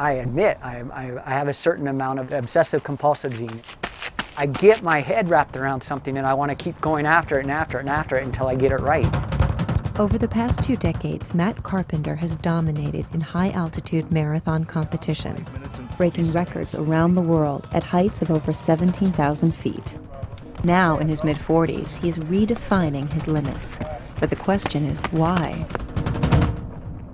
I admit I have a certain amount of obsessive compulsive gene. I get my head wrapped around something and I want to keep going after it and after it and after it until I get it right. Over the past 2 decades, Matt Carpenter has dominated in high-altitude marathon competition, breaking records around the world at heights of over 17,000 feet. Now, in his mid-40s, he is redefining his limits. But the question is, why?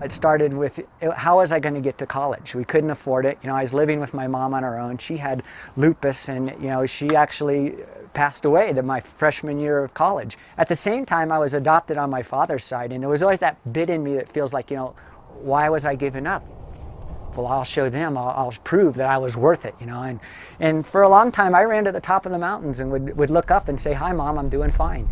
It started with, how was I going to get to college? We couldn't afford it. You know, I was living with my mom on her own. She had lupus, and you know, she actually passed away my freshman year of college. At the same time, I was adopted on my father's side, and there was always that bit in me that feels like, you know, why was I giving up? Well, I'll show them. I'll prove that I was worth it, you know. And for a long time, I ran to the top of the mountains and would look up and say, "Hi, Mom, I'm doing fine."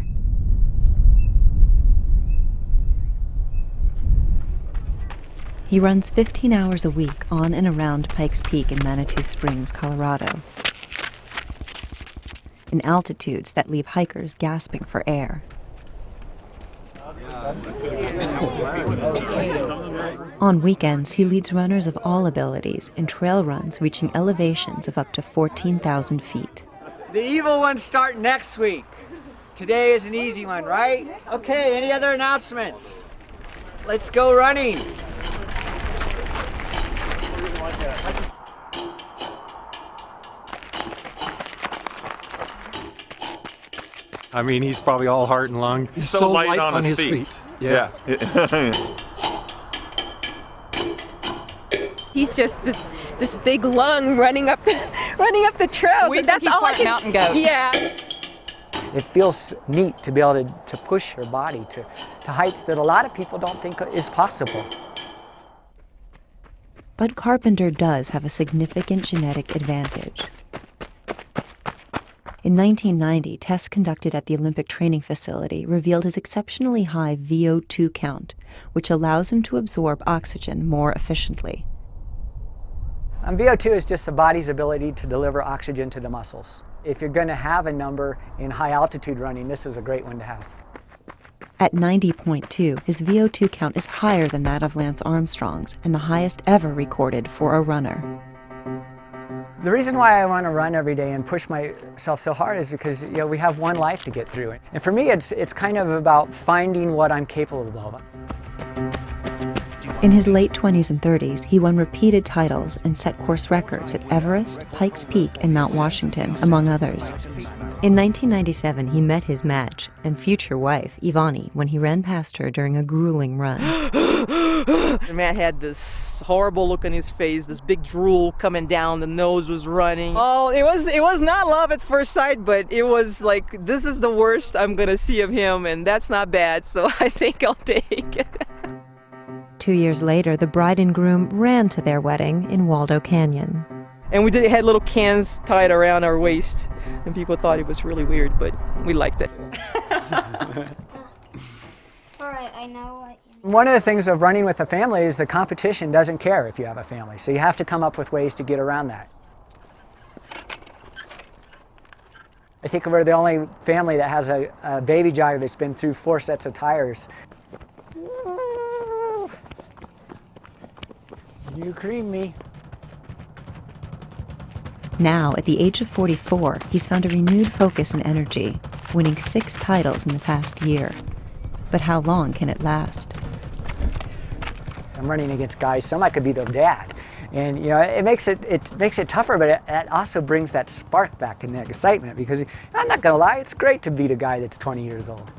He runs 15 hours a week on and around Pikes Peak in Manitou Springs, Colorado, in altitudes that leave hikers gasping for air. On weekends, he leads runners of all abilities in trail runs reaching elevations of up to 14,000 feet. The evil ones start next week. Today is an easy one, right? Okay, any other announcements? Let's go running. I mean, he's probably all heart and lung. He's so light on his feet. Yeah. He's just this big lung running up the trail. We think he's part mountain goat. Yeah. It feels neat to be able to push your body to heights that a lot of people don't think is possible. Bud Carpenter does have a significant genetic advantage. In 1990, tests conducted at the Olympic Training Facility revealed his exceptionally high VO2 count, which allows him to absorb oxygen more efficiently. VO2 is just the body's ability to deliver oxygen to the muscles. If you're going to have a number in high altitude running, this is a great one to have. At 90.2, his VO2 count is higher than that of Lance Armstrong's and the highest ever recorded for a runner. The reason why I want to run every day and push myself so hard is because, you know, we have one life to get through. And for me, it's kind of about finding what I'm capable of. In his late 20s and 30s, he won repeated titles and set course records at Everest, Pikes Peak, and Mount Washington, among others. In 1997, he met his match and future wife, Ivani, when he ran past her during a grueling run. Matt had this horrible look on his face, this big drool coming down, the nose was running. Oh, it was not love at first sight, but it was like, this is the worst I'm gonna see of him, and that's not bad, so I think I'll take it. 2 years later, the bride and groom ran to their wedding in Waldo Canyon. And we had little cans tied around our waist, and people thought it was really weird, but we liked it. All right, I know what you mean. One of the things of running with a family is the competition doesn't care if you have a family, so you have to come up with ways to get around that. I think we're the only family that has a baby jogger that's been through 4 sets of tires. You cream me. Now, at the age of 44, he's found a renewed focus and energy, winning 6 titles in the past year. But how long can it last? I'm running against guys, some I could be their dad. And you know, it makes it tougher, but it also brings that spark back and that excitement, because I'm not gonna lie, it's great to beat a guy that's 20 years old.